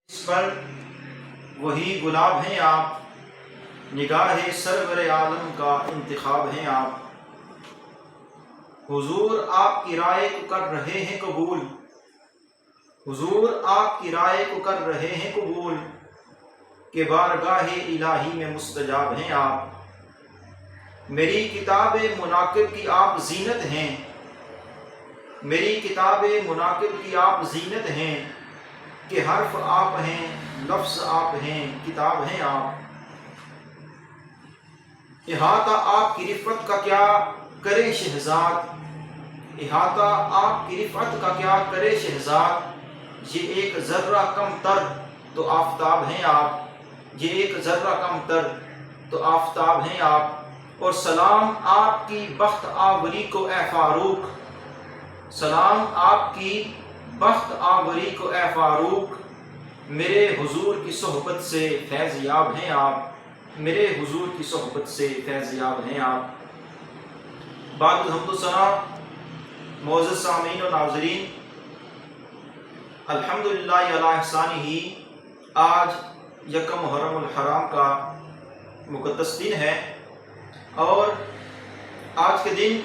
اس پر وہی گلاب ہیں آپ، نگاہ سرور عالم کا انتخاب ہیں آپ۔ حضور آپ کی رائے کو کر رہے ہیں قبول، حضور آپ کی رائے کو کر رہے ہیں قبول، کہ بارگاہ الہی میں مستجاب ہیں آپ۔ میری کتاب مناقب کی آپ زینت ہیں، میری کتاب مناقب کی آپ زینت ہیں، کہ حرف آپ ہیں، لفظ آپ ہیں، کتاب ہیں آپ۔ احاطہ آپ کی رفعت کا کیا کرے شہزاد، احاطہ آپ کی رفعت کا کیا کرے شہزاد، یہ ایک ذرہ کم تر تو آفتاب ہیں آپ، یہ ایک ذرہ کم تر تو آفتاب ہیں آپ۔ اور سلام آپ کی بخت آوری کو اے فاروق، سلام آپ کی بخت آوری کو اے فاروق، میرے حضور کی صحبت سے فیض یاب ہیں آپ، میرے حضور کی صحبت سے فیض یاب ہیں آپ۔ بعد الحمد و ثنا، معزز سامعین و ناظرین، الحمدللہ علی احسانہ، آج یکم محرم الحرام کا مقدس دن ہے، اور آج کے دن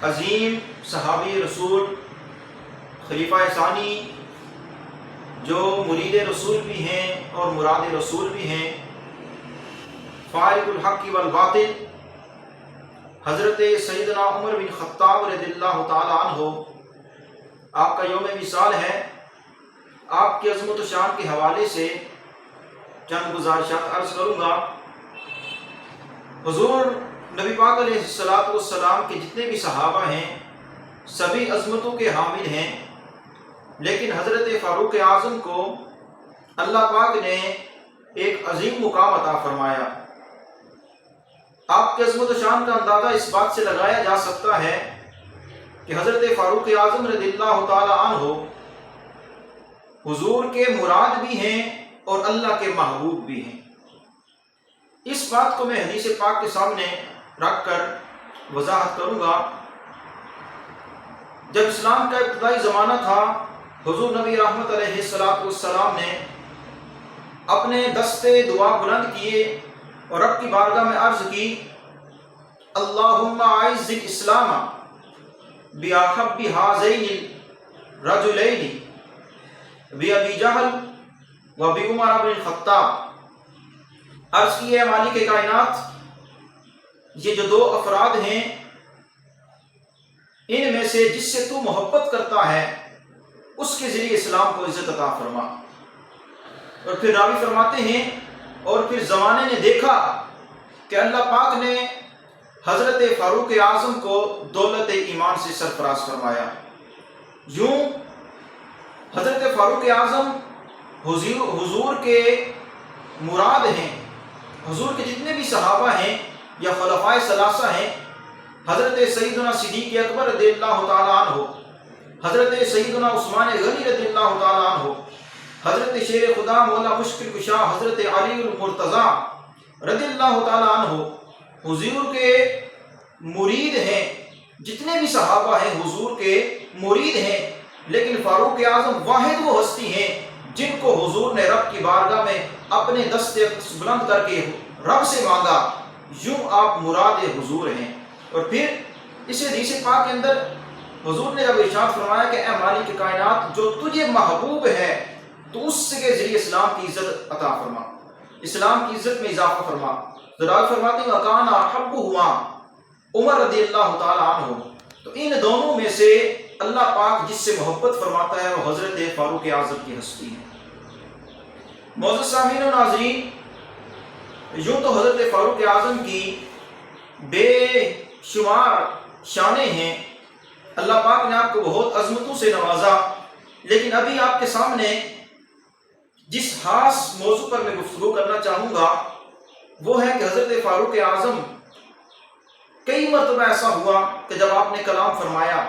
عظیم صحابی رسول خلیفہ ثانی، جو مرید رسول بھی ہیں اور مراد رسول بھی ہیں، فارق الحق والباطل، حضرت سیدنا عمر بن خطاب رضی اللہ تعالی عنہ، آپ کا یوم وصال ہے۔ آپ کی عظمت و شان کے حوالے سے چند گزارشات عرض کروں گا۔ حضور نبی پاک علیہ السلام کے جتنے بھی صحابہ ہیں سبھی عظمتوں کے حامل ہیں، لیکن حضرت فاروق اعظم کو اللہ پاک نے ایک عظیم مقام عطا فرمایا۔ آپ کی عظمت و شان کا اندازہ اس بات سے لگایا جا سکتا ہے کہ حضرت فاروق اعظم رضی اللہ تعالی عنہ حضور کے مراد بھی ہیں اور اللہ کے محبوب بھی ہیں۔ اس بات کو میں حدیث پاک کے سامنے رکھ کر وضاحت کروں گا۔ جب اسلام کا ابتدائی زمانہ تھا، حضور نبی رحمت علیہ السلام نے اپنے دستے دعا بلند کیے اور رب کی بارگاہ میں عرض کی، اللہم اعز الاسلام بأحب ہذین الرجلین بأبی جہل وبعمر بن الخطاب۔ عرض کی ہے مالک کائنات، یہ جو دو افراد ہیں، ان میں سے جس سے تو محبت کرتا ہے اس کے ذریعے اسلام کو عزت عطا فرما۔ اور پھر راوی فرماتے ہیں، اور پھر زمانے نے دیکھا کہ اللہ پاک نے حضرت فاروق اعظم کو دولت ایمان سے سرفراز فرمایا۔ یوں حضرت فاروق اعظم حضور کے مراد ہیں۔ حضور کے جتنے بھی صحابہ ہیں یا خلفائے ثلاثہ ہیں، حضرت سیدنا صدیق اکبر رضی اللہ تعالیٰ عنہ، حضرت سیدنا عثمان غنی رضی اللہ تعالیٰ عنہ، حضرت شیر خدا مولا مشکل کشا حضرت علی المرتضی رضی اللہ تعالیٰ عنہ حضور کے مرید ہیں۔ جتنے بھی صحابہ ہیں حضور کے مرید ہیں، لیکن فاروق اعظم واحد وہ ہستی ہیں جن کو حضور نے رب کی بارگاہ میں اپنے دستے بلند کر کے رب سے مانگا۔ یوں آپ مراد حضور ہیں۔ اور پھر اس حدیث پاک کے اندر حضور نے جب ارشاد فرمایا کہ اے مالک کائنات، جو تجھے محبوب ہے تو اس کے ذریعے اسلام کی عزت عطا فرما، اسلام کی عزت میں اضافہ فرما۔ ذرا فرماتے ہیں وکان احبہما عمر رضی اللہ تعالی عنہ، تو ان دونوں میں سے اللہ پاک جس سے محبت فرماتا ہے وہ حضرت فاروق اعظم کی ہستی ہے۔ معزز سامعین و ناظرین، یوں تو حضرت فاروق اعظم کی بے شمار شانیں ہیں، اللہ پاک نے آپ کو بہت عظمتوں سے نوازا، لیکن ابھی آپ کے سامنے جس خاص موضوع پر میں گفتگو کرنا چاہوں گا وہ ہے کہ حضرت فاروق اعظم کئی مرتبہ ایسا ہوا کہ جب آپ نے کلام فرمایا،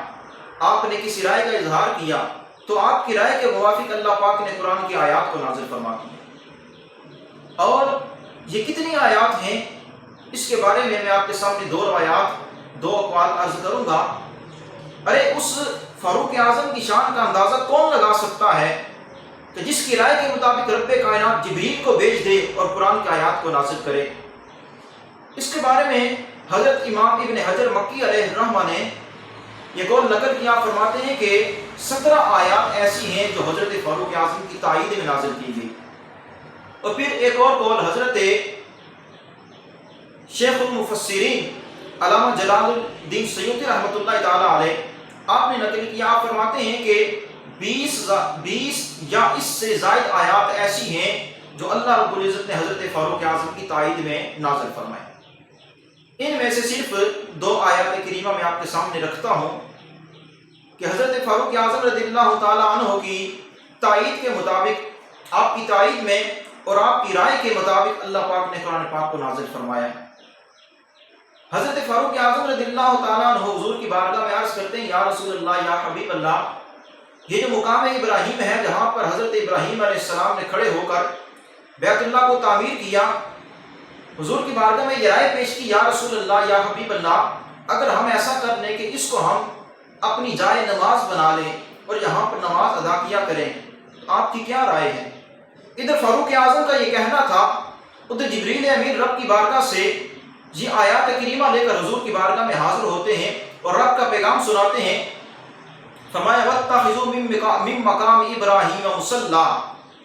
آپ نے کسی رائے کا اظہار کیا، تو آپ کی رائے کے موافق اللہ پاک نے قرآن کی آیات کو نازل فرما دیا۔ اور یہ کتنی آیات ہیں اس کے بارے میں آپ کے سامنے دو روایات، دو اقوال عرض کروں گا۔ ارے اس فاروق اعظم کی شان کا اندازہ کون لگا سکتا ہے کہ جس کی رائے کے مطابق رب کائنات جبریل کو بھیج دے اور قرآن کی آیات کو نازل کرے۔ اس کے بارے میں حضرت امام ابن حجر مکی علیہ الرحمہ نے یہ قول نقل کیا، فرماتے ہیں کہ 17 آیات ایسی ہیں جو حضرت فاروق اعظم کی تائید میں نازل کی گئی۔ اور پھر ایک اور قول حضرت شیخ المفسرین علامہ جلال الدین سیوطی رحمۃ اللہ تعالی علیہ آپ نے نقل کیا، آپ فرماتے ہیں کہ 20 یا اس سے زائد آیات ایسی ہیں جو اللہ رب العزت نے حضرت فاروق اعظم کی تائید میں نازل فرمائے۔ ان میں سے صرف 2 آیات کریمہ میں آپ کے سامنے رکھتا ہوں کہ حضرت فاروق اعظم رضی اللہ تعالیٰ عنہ کی تائید کے مطابق، آپ کی تائید میں اور آپ کی رائے کے مطابق اللہ پاک نے قرآن پاک کو نازل فرمایا۔ حضرت فاروق اعظم رضی اللہ تعالیٰ عنہ حضور کی بارگاہ میں عرض کرتے ہیں، یا رسول اللہ، یا حبیب اللہ، یہ جو مقام ابراہیم ہے جہاں پر حضرت ابراہیم علیہ السلام نے کھڑے ہو کر بیت اللہ کو تعمیر کیا، حضور کی بارگاہ میں یہ رائے پیش کی، یا رسول اللہ، یا حبیب اللہ، اگر ہم ایسا کر لیں کہ اس کو ہم اپنی جائے نماز بنا لیں اور یہاں پر نماز ادا کیا کریں تو آپ کی کیا رائے ہے؟ ادھر فاروق اعظم کا یہ کہنا تھا، ادھر جبریل امین رب کی بارگاہ سے یہ آیات کریمہ لے کر حضور کی بارگاہ میں حاضر ہوتے ہیں اور رب کا پیغام سناتے ہیں۔ فرمایا وَاتَّخِذُوا مِن مَّقَامِ إِبْرَاهِيمَ مُصَلًّى،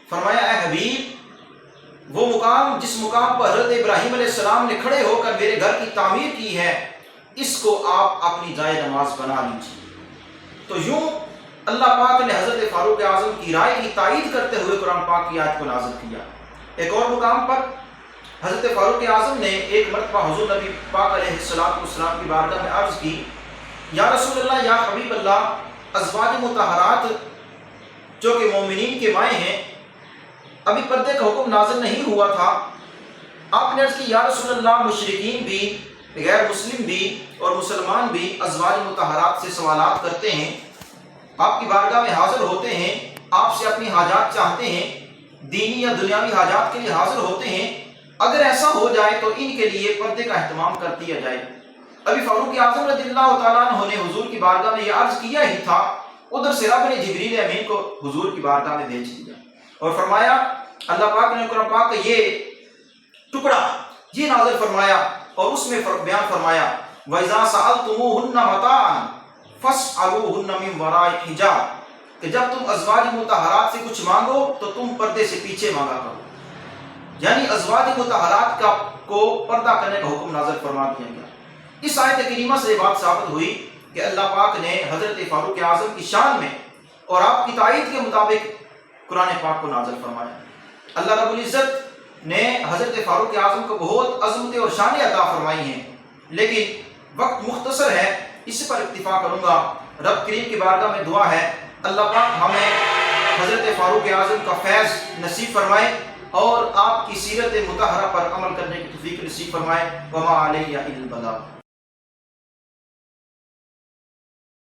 فرمایا اے حبیب، وہ مقام جس مقام پر حضرت ابراہیم علیہ السلام نے کھڑے ہو کر میرے گھر کی تعمیر کی ہے، اس کو آپ اپنی جائے نماز بنا لیجیے۔ تو یوں اللہ پاک نے حضرت فاروق اعظم کی رائے کی تائید کرتے ہوئے قرآن پاک کی آیت کو نازل کیا۔ ایک اور مقام پر حضرت فاروق اعظم نے ایک مرتبہ حضور نبی پاک علیہ السلام کی بارگاہ میں عرض کی، یا رسول اللہ، یا حبیب اللہ، ازواج مطہرات جو کہ مومنین کے مائیں ہیں، ابھی پردے کا حکم نازل نہیں ہوا تھا، آپ نے عرض کی، یا رسول اللہ، مشرکین بھی، غیر مسلم بھی اور مسلمان بھی ازواج مطہرات سے سوالات کرتے ہیں، آپ کی بارگاہ میں حاضر ہوتے ہیں، آپ سے اپنی حاجات چاہتے ہیں، دینی یا دنیاوی حاجات کے لیے حاضر ہوتے ہیں، اگر ایسا ہو جائے تو ان کے لیے پردے کا اہتمام کر دیا جائے۔ ابھی فاروق اعظم رضی اللہ تعالیٰ عنہ نے حضور کی بارگاہ میں یہ عرض کیا ہی تھا، ادھر سے رب نے جبریل امین کو حضور کی بارگاہ میں بھیج دیا اور فرمایا، اللہ پاک نے قرآن پاک کا یہ ٹکڑا یہ نازل فرمایا اور اس میں بیان فرمایا، وَإِذَا سَأَلْتُمُوهُنَّ مَتَاعًا فَاسْأَلُوهُنَّ مِنْ وَرَاءِ حِجَابٍ، کہ جب تم ازواج مطہرات سے کچھ مانگو تو تم پردے سے پیچھے مانگا کرو، یعنی ازواج مطہرات کو پردہ کرنے کا حکم نازل فرما دیا گیا۔ اس آیت کریمہ سے یہ بات ثابت ہوئی کہ اللہ پاک نے حضرت فاروق اعظم کی شان میں اور آپ کی تائید کے مطابق قرآن پاک کو نازل فرمایا۔ اللہ رب العزت نے حضرت فاروق اعظم کو بہت عظمتیں اور شانیں عطا فرمائی ہیں، لیکن وقت مختصر ہے، اس پر اکتفا کروں گا۔ رب کریم کی بارگاہ میں دعا ہے اللہ پاک ہمیں حضرت فاروق اعظم کا فیض نصیب فرمائے اور آپ کی سیرت مطہرہ پر عمل کرنے کی توفیق نصیب فرمائے۔ وما علیہ الا البلاغ۔